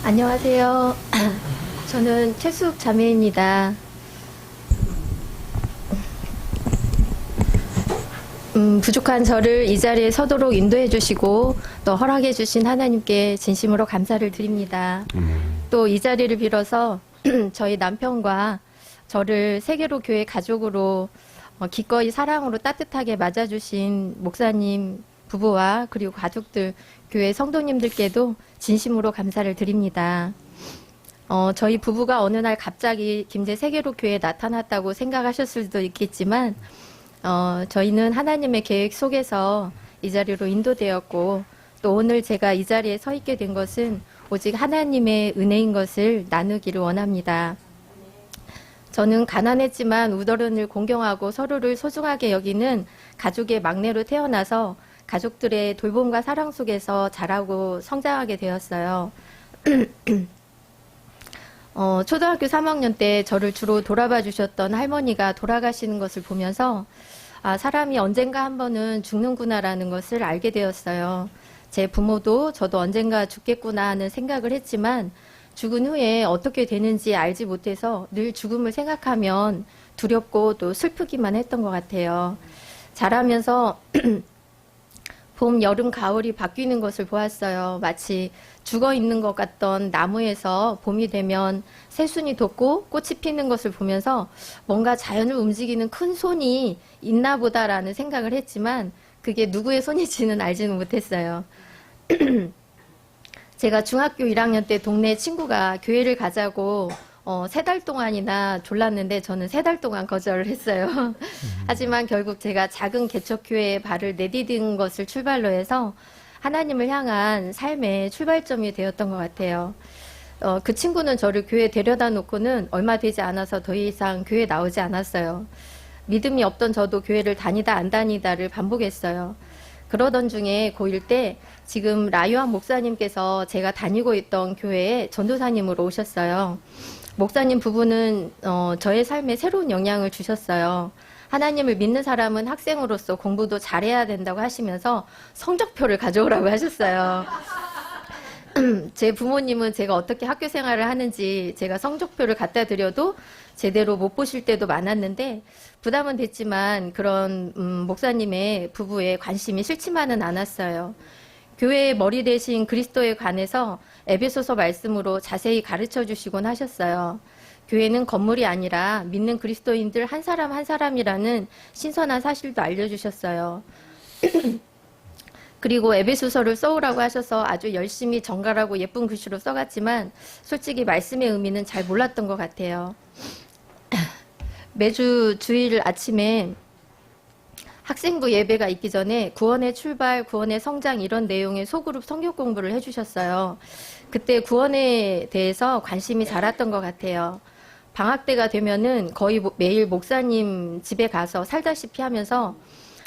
안녕하세요. 저는 최숙 자매입니다. 부족한 저를 이 자리에 서도록 인도해 주시고 또 허락해 주신 하나님께 진심으로 감사를 드립니다. 또 이 자리를 빌어서 저희 남편과 저를 세계로 교회 가족으로 기꺼이 사랑으로 따뜻하게 맞아주신 목사님 부부와 그리고 가족들, 교회 성도님들께도 진심으로 감사를 드립니다. 저희 부부가 어느 날 갑자기 김제 세계로 교회에 나타났다고 생각하셨을 수도 있겠지만 저희는 하나님의 계획 속에서 이 자리로 인도되었고 또 오늘 제가 이 자리에 서 있게 된 것은 오직 하나님의 은혜인 것을 나누기를 원합니다. 저는 가난했지만 우더른을 공경하고 서로를 소중하게 여기는 가족의 막내로 태어나서 가족들의 돌봄과 사랑 속에서 자라고 성장하게 되었어요. 초등학교 3학년 때 저를 주로 돌아봐 주셨던 할머니가 돌아가시는 것을 보면서 사람이 언젠가 한 번은 죽는구나라는 것을 알게 되었어요. 제 부모도 저도 언젠가 죽겠구나 하는 생각을 했지만 죽은 후에 어떻게 되는지 알지 못해서 늘 죽음을 생각하면 두렵고 또 슬프기만 했던 것 같아요. 자라면서 봄, 여름, 가을이 바뀌는 것을 보았어요. 마치 죽어 있는 것 같던 나무에서 봄이 되면 새순이 돋고 꽃이 피는 것을 보면서 뭔가 자연을 움직이는 큰 손이 있나 보다라는 생각을 했지만 그게 누구의 손인지는 알지는 못했어요. 제가 중학교 1학년 때 동네 친구가 교회를 가자고 3달 동안이나 졸랐는데 저는 3달 동안 거절을 했어요. 하지만 결국 제가 작은 개척교회에 발을 내디딘 것을 출발로 해서 하나님을 향한 삶의 출발점이 되었던 것 같아요. 그 친구는 저를 교회에 데려다 놓고는 얼마 되지 않아서 더 이상 교회에 나오지 않았어요. 믿음이 없던 저도 교회를 다니다 안 다니다를 반복했어요. 그러던 중에 고1 때 지금 라유한 목사님께서 제가 다니고 있던 교회에 전도사님으로 오셨어요. 목사님 부부는 저의 삶에 새로운 영향을 주셨어요. 하나님을 믿는 사람은 학생으로서 공부도 잘해야 된다고 하시면서 성적표를 가져오라고 하셨어요. 제 부모님은 제가 어떻게 학교 생활을 하는지 제가 성적표를 갖다 드려도 제대로 못 보실 때도 많았는데 부담은 됐지만 그런 목사님의 부부에 관심이 싫지만은 않았어요. 교회의 머리 대신 그리스도에 관해서 에베소서 말씀으로 자세히 가르쳐 주시곤 하셨어요. 교회는 건물이 아니라 믿는 그리스도인들 한 사람 한 사람이라는 신선한 사실도 알려주셨어요. 그리고 에베소서를 써오라고 하셔서 아주 열심히 정갈하고 예쁜 글씨로 써갔지만 솔직히 말씀의 의미는 잘 몰랐던 것 같아요. 매주 주일 아침에 학생부 예배가 있기 전에 구원의 출발, 구원의 성장 이런 내용의 소그룹 성경 공부를 해주셨어요. 그때 구원에 대해서 관심이 자랐던 것 같아요. 방학 때가 되면은 거의 매일 목사님 집에 가서 살다시피 하면서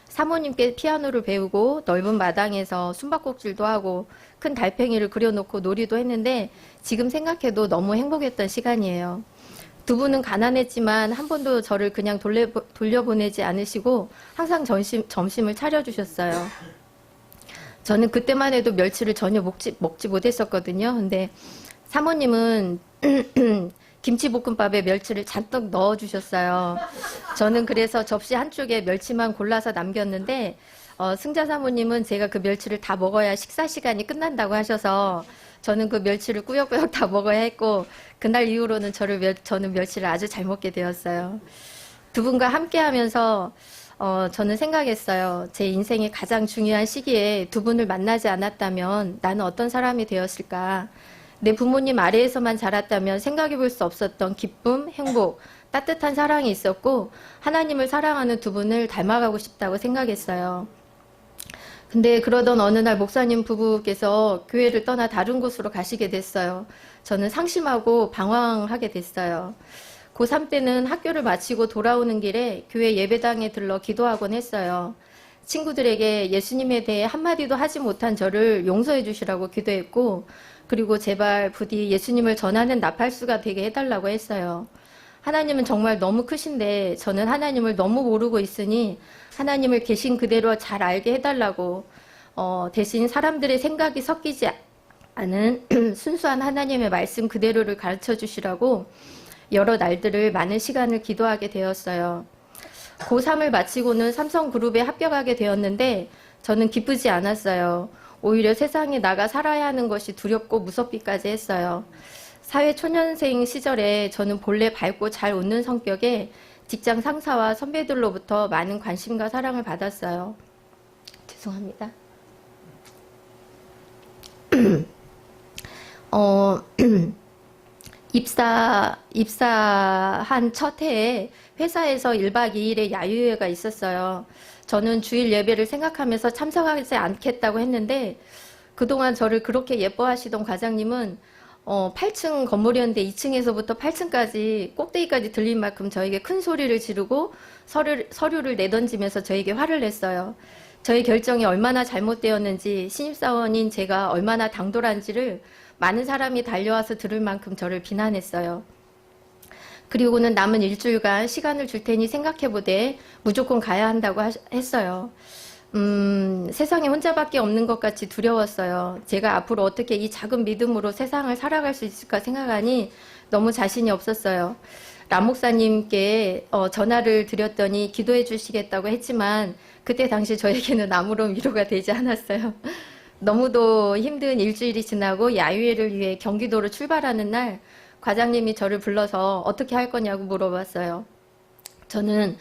사모님께 피아노를 배우고 넓은 마당에서 숨바꼭질도 하고 큰 달팽이를 그려놓고 놀이도 했는데 지금 생각해도 너무 행복했던 시간이에요. 두 분은 가난했지만 한 번도 저를 그냥 돌려보내지 않으시고 항상 점심을 차려주셨어요. 저는 그때만 해도 멸치를 전혀 먹지 못했었거든요. 근데 사모님은 김치볶음밥에 멸치를 잔뜩 넣어주셨어요. 저는 그래서 접시 한쪽에 멸치만 골라서 남겼는데 승자 사모님은 제가 그 멸치를 다 먹어야 식사 시간이 끝난다고 하셔서 저는 그 멸치를 꾸역꾸역 다 먹어야 했고 그날 이후로는 저는 멸치를 아주 잘 먹게 되었어요. 두 분과 함께 하면서 저는 생각했어요. 제 인생의 가장 중요한 시기에 두 분을 만나지 않았다면 나는 어떤 사람이 되었을까? 내 부모님 아래에서만 자랐다면 생각해 볼 수 없었던 기쁨, 행복, 따뜻한 사랑이 있었고 하나님을 사랑하는 두 분을 닮아가고 싶다고 생각했어요. 근데 그러던 어느 날 목사님 부부께서 교회를 떠나 다른 곳으로 가시게 됐어요. 저는 상심하고 방황하게 됐어요. 고3 때는 학교를 마치고 돌아오는 길에 교회 예배당에 들러 기도하곤 했어요. 친구들에게 예수님에 대해 한마디도 하지 못한 저를 용서해 주시라고 기도했고 그리고 제발 부디 예수님을 전하는 나팔수가 되게 해달라고 했어요. 하나님은 정말 너무 크신데 저는 하나님을 너무 모르고 있으니 하나님을 계신 그대로 잘 알게 해달라고 대신 사람들의 생각이 섞이지 않은 순수한 하나님의 말씀 그대로를 가르쳐 주시라고 여러 날들을 많은 시간을 기도하게 되었어요. 고3을 마치고는 삼성그룹에 합격하게 되었는데 저는 기쁘지 않았어요. 오히려 세상에 나가 살아야 하는 것이 두렵고 무섭기까지 했어요. 사회 초년생 시절에 저는 본래 밝고 잘 웃는 성격에 직장 상사와 선배들로부터 많은 관심과 사랑을 받았어요. 죄송합니다. 입사한 첫 해에 회사에서 1박 2일의 야유회가 있었어요. 저는 주일 예배를 생각하면서 참석하지 않겠다고 했는데 그동안 저를 그렇게 예뻐하시던 과장님은 8층 건물이었는데 2층에서부터 8층까지 꼭대기까지 들릴 만큼 저에게 큰 소리를 지르고 서류를 내던지면서 저에게 화를 냈어요. 저의 결정이 얼마나 잘못되었는지 신입사원인 제가 얼마나 당돌한지를 많은 사람이 달려와서 들을 만큼 저를 비난했어요. 그리고는 남은 일주일간 시간을 줄 테니 생각해보되 무조건 가야 한다고 했어요. 세상에 혼자밖에 없는 것 같이 두려웠어요. 제가 앞으로 어떻게 이 작은 믿음으로 세상을 살아갈 수 있을까 생각하니 너무 자신이 없었어요. 람 목사님께 전화를 드렸더니 기도해 주시겠다고 했지만 그때 당시 저에게는 아무런 위로가 되지 않았어요. 너무도 힘든 일주일이 지나고 야유회를 위해 경기도로 출발하는 날 과장님이 저를 불러서 어떻게 할 거냐고 물어봤어요. 저는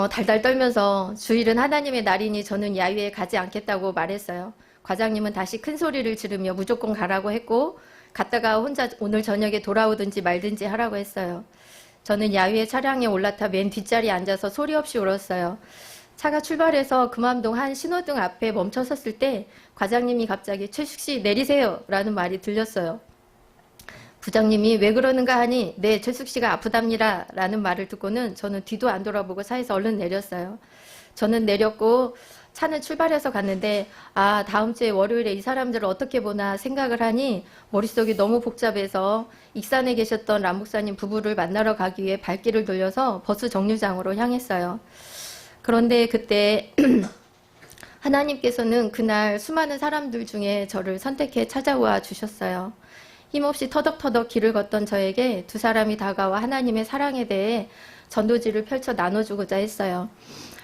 달달 떨면서 주일은 하나님의 날이니 저는 야유회에 가지 않겠다고 말했어요. 과장님은 다시 큰 소리를 지르며 무조건 가라고 했고 갔다가 혼자 오늘 저녁에 돌아오든지 말든지 하라고 했어요. 저는 야유회 차량에 올라타 맨 뒷자리에 앉아서 소리 없이 울었어요. 차가 출발해서 금암동 한 신호등 앞에 멈춰섰을 때 과장님이 갑자기 최숙 씨 내리세요 라는 말이 들렸어요. 부장님이 왜 그러는가 하니 네 최숙 씨가 아프답니다 라는 말을 듣고는 저는 뒤도 안 돌아보고 차에서 얼른 내렸어요. 저는 내렸고 차는 출발해서 갔는데 다음 주에 월요일에 이 사람들을 어떻게 보나 생각을 하니 머릿속이 너무 복잡해서 익산에 계셨던 람 목사님 부부를 만나러 가기 위해 발길을 돌려서 버스 정류장으로 향했어요. 그런데 그때 하나님께서는 그날 수많은 사람들 중에 저를 선택해 찾아와 주셨어요. 힘없이 터덕터덕 길을 걷던 저에게 두 사람이 다가와 하나님의 사랑에 대해 전도지를 펼쳐 나눠주고자 했어요.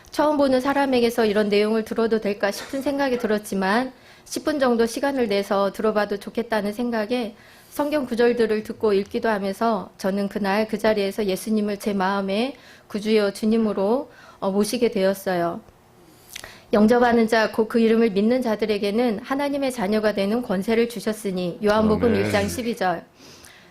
처음 보는 사람에게서 이런 내용을 들어도 될까 싶은 생각이 들었지만 10분 정도 시간을 내서 들어봐도 좋겠다는 생각에 성경 구절들을 듣고 읽기도 하면서 저는 그날 그 자리에서 예수님을 제 마음에 구주여 주님으로 모시게 되었어요. 영접하는 자, 곧 그 이름을 믿는 자들에게는 하나님의 자녀가 되는 권세를 주셨으니 요한복음 1장 12절.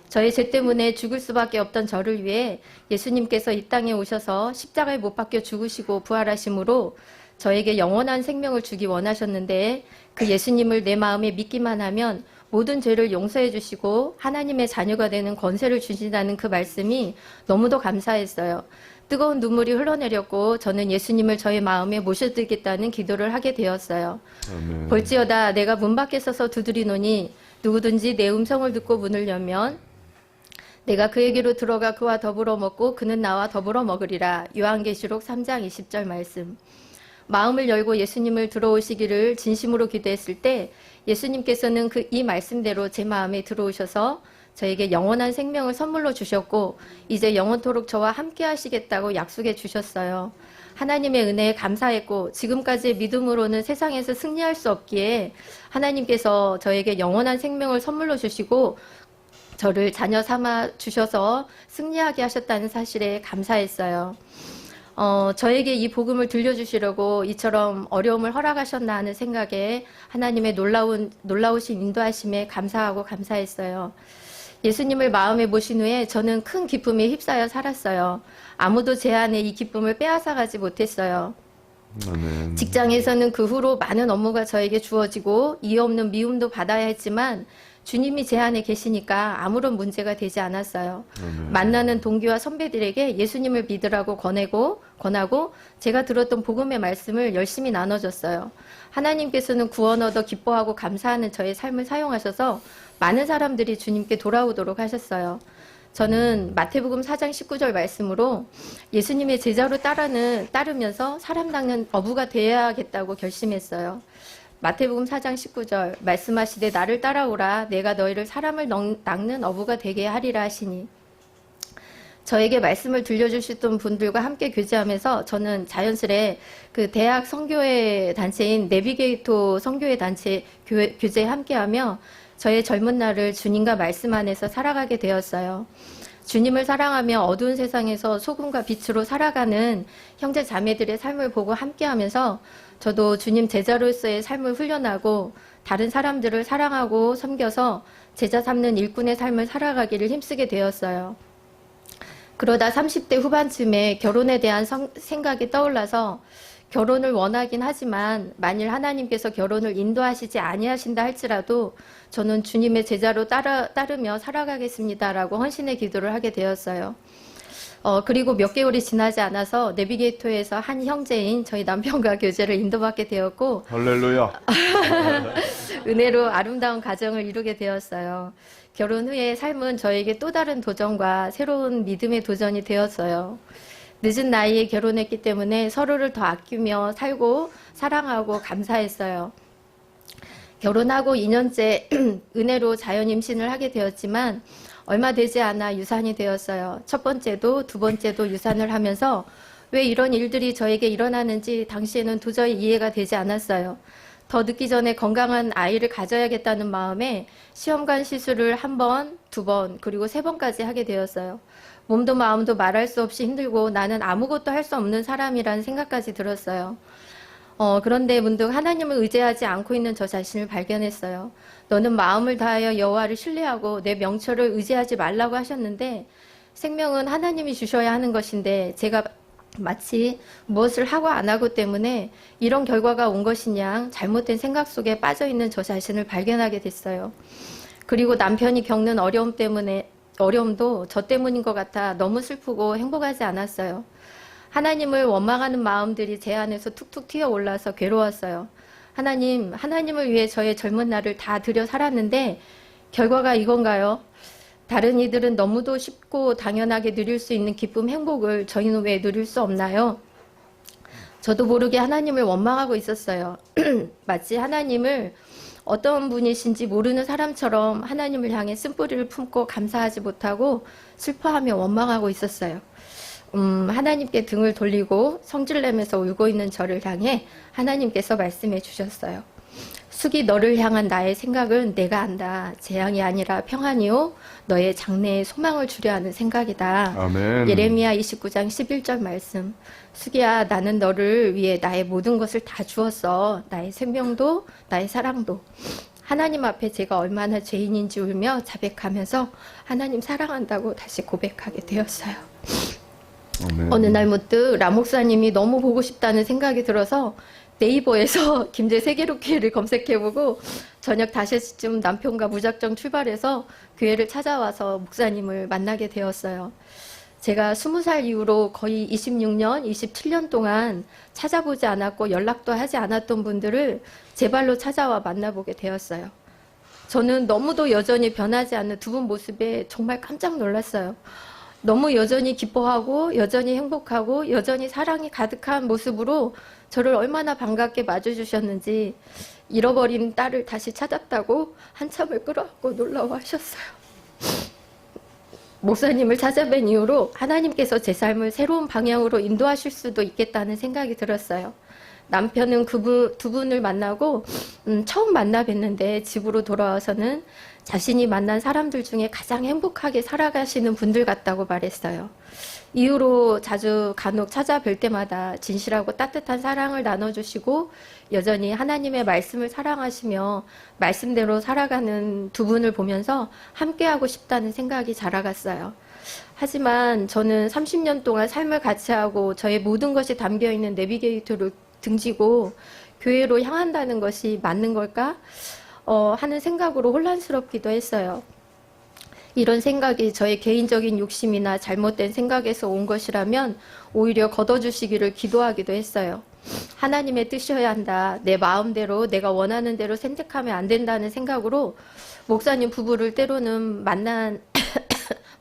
저의 죄 때문에 죽을 수밖에 없던 저를 위해 예수님께서 이 땅에 오셔서 십자가에 못 박혀 죽으시고 부활하심으로 저에게 영원한 생명을 주기 원하셨는데 그 예수님을 내 마음에 믿기만 하면 모든 죄를 용서해 주시고 하나님의 자녀가 되는 권세를 주신다는 그 말씀이 너무도 감사했어요. 뜨거운 눈물이 흘러내렸고 저는 예수님을 저의 마음에 모셔드리겠다는 기도를 하게 되었어요. 아멘. 볼지어다 내가 문 밖에 서서 두드리노니 누구든지 내 음성을 듣고 문을 열면 내가 그에게로 들어가 그와 더불어 먹고 그는 나와 더불어 먹으리라. 요한계시록 3장 20절 말씀. 마음을 열고 예수님을 들어오시기를 진심으로 기도했을 때 예수님께서는 이 말씀대로 제 마음에 들어오셔서 저에게 영원한 생명을 선물로 주셨고 이제 영원토록 저와 함께 하시겠다고 약속해 주셨어요. 하나님의 은혜에 감사했고 지금까지의 믿음으로는 세상에서 승리할 수 없기에 하나님께서 저에게 영원한 생명을 선물로 주시고 저를 자녀 삼아 주셔서 승리하게 하셨다는 사실에 감사했어요. 저에게 이 복음을 들려주시려고 이처럼 어려움을 허락하셨나 하는 생각에 하나님의 놀라우신 인도하심에 감사하고 감사했어요. 예수님을 마음에 모신 후에 저는 큰 기쁨에 휩싸여 살았어요. 아무도 제 안에 이 기쁨을 빼앗아가지 못했어요. 아멘. 직장에서는 그 후로 많은 업무가 저에게 주어지고 이유 없는 미움도 받아야 했지만 주님이 제 안에 계시니까 아무런 문제가 되지 않았어요. 만나는 동기와 선배들에게 예수님을 믿으라고 권하고 제가 들었던 복음의 말씀을 열심히 나눠줬어요. 하나님께서는 구원 얻어 기뻐하고 감사하는 저의 삶을 사용하셔서 많은 사람들이 주님께 돌아오도록 하셨어요. 저는 마태복음 4장 19절 말씀으로 예수님의 제자로 따르면서 사람 닦는 어부가 되어야겠다고 결심했어요. 마태복음 4장 19절 말씀하시되 나를 따라오라 내가 너희를 사람을 낚는 어부가 되게 하리라 하시니 저에게 말씀을 들려주셨던 분들과 함께 교제하면서 저는 자연스레 그 대학 선교회 단체인 내비게이터 선교회 단체 교제에 함께하며 저의 젊은 날을 주님과 말씀 안에서 살아가게 되었어요. 주님을 사랑하며 어두운 세상에서 소금과 빛으로 살아가는 형제 자매들의 삶을 보고 함께하면서 저도 주님 제자로서의 삶을 훈련하고 다른 사람들을 사랑하고 섬겨서 제자 삼는 일꾼의 삶을 살아가기를 힘쓰게 되었어요. 그러다 30대 후반쯤에 결혼에 대한 생각이 떠올라서 결혼을 원하긴 하지만 만일 하나님께서 결혼을 인도하시지 아니하신다 할지라도 저는 주님의 제자로 따르며 살아가겠습니다라고 헌신의 기도를 하게 되었어요. 그리고 몇 개월이 지나지 않아서 내비게이터에서 한 형제인 저희 남편과 교제를 인도받게 되었고 할렐루야. 은혜로 아름다운 가정을 이루게 되었어요. 결혼 후에 삶은 저에게 또 다른 도전과 새로운 믿음의 도전이 되었어요. 늦은 나이에 결혼했기 때문에 서로를 더 아끼며 살고 사랑하고 감사했어요. 결혼하고 2년째 은혜로 자연 임신을 하게 되었지만 얼마 되지 않아 유산이 되었어요. 첫 번째도 두 번째도 유산을 하면서 왜 이런 일들이 저에게 일어나는지 당시에는 도저히 이해가 되지 않았어요. 더 늦기 전에 건강한 아이를 가져야겠다는 마음에 시험관 시술을 1번, 2번, 그리고 3번까지 하게 되었어요. 몸도 마음도 말할 수 없이 힘들고 나는 아무것도 할 수 없는 사람이라는 생각까지 들었어요. 그런데 문득 하나님을 의지하지 않고 있는 저 자신을 발견했어요. 너는 마음을 다하여 여호와를 신뢰하고 내 명철을 의지하지 말라고 하셨는데 생명은 하나님이 주셔야 하는 것인데 제가 마치 무엇을 하고 안 하고 때문에 이런 결과가 온 것이냐 잘못된 생각 속에 빠져있는 저 자신을 발견하게 됐어요. 그리고 남편이 겪는 어려움도 저 때문인 것 같아 너무 슬프고 행복하지 않았어요. 하나님을 원망하는 마음들이 제 안에서 툭툭 튀어올라서 괴로웠어요. 하나님을 위해 저의 젊은 날을 다 들여 살았는데 결과가 이건가요? 다른 이들은 너무도 쉽고 당연하게 누릴 수 있는 기쁨, 행복을 저희는 왜 누릴 수 없나요? 저도 모르게 하나님을 원망하고 있었어요. 마치 하나님을 어떤 분이신지 모르는 사람처럼 하나님을 향해 쓴뿌리를 품고 감사하지 못하고 슬퍼하며 원망하고 있었어요. 하나님께 등을 돌리고 성질내면서 울고 있는 저를 향해 하나님께서 말씀해 주셨어요. 숙이 너를 향한 나의 생각은 내가 안다. 재앙이 아니라 평안이요 너의 장래에 소망을 주려 하는 생각이다. 아멘. 예레미야 29장 11절 말씀. 숙이야 나는 너를 위해 나의 모든 것을 다 주었어. 나의 생명도 나의 사랑도. 하나님 앞에 제가 얼마나 죄인인지 울며 자백하면서 하나님 사랑한다고 다시 고백하게 되었어요. 아멘. 어느 날 문득 라 목사님이 너무 보고 싶다는 생각이 들어서 네이버에서 김제 세계로교회를 검색해보고 저녁 5시쯤 남편과 무작정 출발해서 교회를 찾아와서 목사님을 만나게 되었어요. 제가 20살 이후로 거의 26년, 27년 동안 찾아보지 않았고 연락도 하지 않았던 분들을 제 발로 찾아와 만나보게 되었어요. 저는 너무도 여전히 변하지 않는 두 분 모습에 정말 깜짝 놀랐어요. 너무 여전히 기뻐하고 여전히 행복하고 여전히 사랑이 가득한 모습으로 저를 얼마나 반갑게 맞아주셨는지 잃어버린 딸을 다시 찾았다고 한참을 끌어안고 놀라워하셨어요. 목사님을 찾아뵌 이후로 하나님께서 제 삶을 새로운 방향으로 인도하실 수도 있겠다는 생각이 들었어요. 남편은 두 분을 만나고 처음 만나 뵀는데 집으로 돌아와서는 자신이 만난 사람들 중에 가장 행복하게 살아가시는 분들 같다고 말했어요. 이후로 자주 간혹 찾아뵐 때마다 진실하고 따뜻한 사랑을 나눠주시고 여전히 하나님의 말씀을 사랑하시며 말씀대로 살아가는 두 분을 보면서 함께하고 싶다는 생각이 자라갔어요. 하지만 저는 30년 동안 삶을 같이 하고 저의 모든 것이 담겨있는 내비게이터를 등지고 교회로 향한다는 것이 맞는 걸까? 하는 생각으로 혼란스럽기도 했어요. 이런 생각이 저의 개인적인 욕심이나 잘못된 생각에서 온 것이라면 오히려 걷어주시기를 기도하기도 했어요. 하나님의 뜻이어야 한다. 내 마음대로 내가 원하는 대로 선택하면 안 된다는 생각으로 목사님 부부를 때로는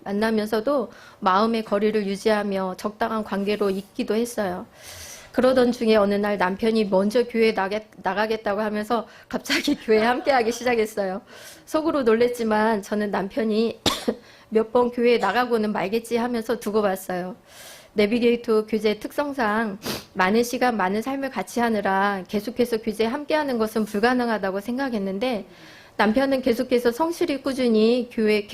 만나면서도 마음의 거리를 유지하며 적당한 관계로 있기도 했어요. 그러던 중에 어느 날 남편이 먼저 교회에 나가겠다고 하면서 갑자기 교회에 함께하기 시작했어요. 속으로 놀랬지만 저는 남편이 몇 번 교회에 나가고는 말겠지 하면서 두고 봤어요. 내비게이터 교재 특성상 많은 시간, 많은 삶을 같이 하느라 계속해서 교제에 함께하는 것은 불가능하다고 생각했는데 남편은 계속해서 성실히 꾸준히 교회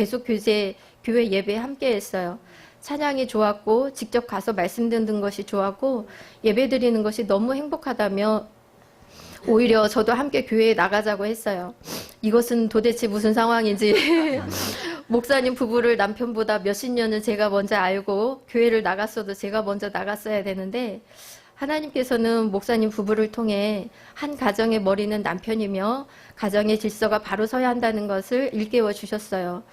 예배에 함께했어요. 찬양이 좋았고 직접 가서 말씀 듣는 것이 좋았고 예배 드리는 것이 너무 행복하다며 오히려 저도 함께 교회에 나가자고 했어요. 이것은 도대체 무슨 상황인지 목사님 부부를 남편보다 몇십 년은 제가 먼저 알고 교회를 나갔어도 제가 먼저 나갔어야 되는데 하나님께서는 목사님 부부를 통해 한 가정의 머리는 남편이며 가정의 질서가 바로 서야 한다는 것을 일깨워 주셨어요.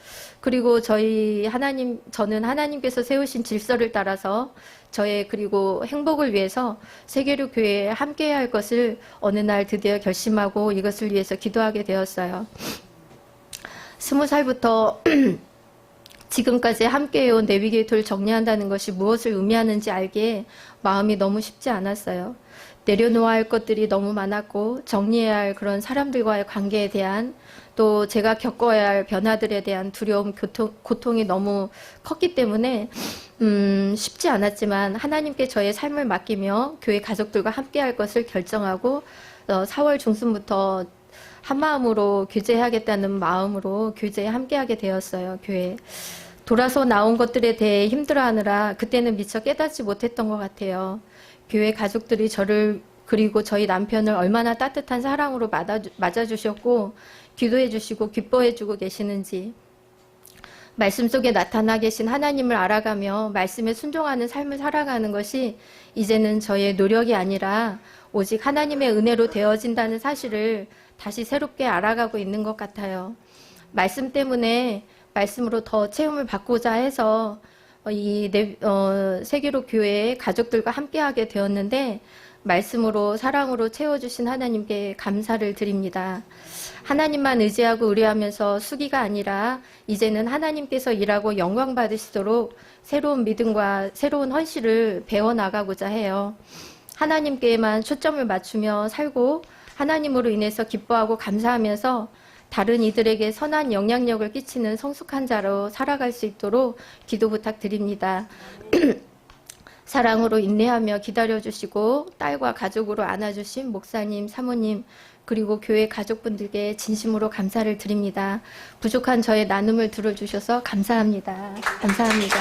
그리고 저는 하나님께서 세우신 질서를 따라서 저의 그리고 행복을 위해서 세계로 교회에 함께해야 할 것을 어느 날 드디어 결심하고 이것을 위해서 기도하게 되었어요. 20살부터 지금까지 함께해온 내비게이터를 정리한다는 것이 무엇을 의미하는지 알기에 마음이 너무 쉽지 않았어요. 내려놓아야 할 것들이 너무 많았고 정리해야 할 그런 사람들과의 관계에 대한 또 제가 겪어야 할 변화들에 대한 두려움, 고통이 너무 컸기 때문에 쉽지 않았지만 하나님께 저의 삶을 맡기며 교회 가족들과 함께할 것을 결정하고 4월 중순부터 한마음으로 교제해야겠다는 마음으로 교제에 함께하게 되었어요. 교회. 돌아서 나온 것들에 대해 힘들어하느라 그때는 미처 깨닫지 못했던 것 같아요. 교회 가족들이 저를 그리고 저희 남편을 얼마나 따뜻한 사랑으로 맞아주셨고 기도해주시고 기뻐해주고 계시는지 말씀 속에 나타나 계신 하나님을 알아가며 말씀에 순종하는 삶을 살아가는 것이 이제는 저의 노력이 아니라 오직 하나님의 은혜로 되어진다는 사실을 다시 새롭게 알아가고 있는 것 같아요. 말씀 때문에 말씀으로 더 체험을 받고자 해서 세계로 교회의 가족들과 함께하게 되었는데 말씀으로 사랑으로 채워주신 하나님께 감사를 드립니다. 하나님만 의지하고 의뢰하면서 수기가 아니라 이제는 하나님께서 일하고 영광 받으시도록 새로운 믿음과 새로운 헌신을 배워나가고자 해요. 하나님께만 초점을 맞추며 살고 하나님으로 인해서 기뻐하고 감사하면서 다른 이들에게 선한 영향력을 끼치는 성숙한 자로 살아갈 수 있도록 기도 부탁드립니다. 사랑으로 인내하며 기다려주시고 딸과 가족으로 안아주신 목사님, 사모님 그리고 교회 가족분들께 진심으로 감사를 드립니다. 부족한 저의 나눔을 들어주셔서 감사합니다. 감사합니다.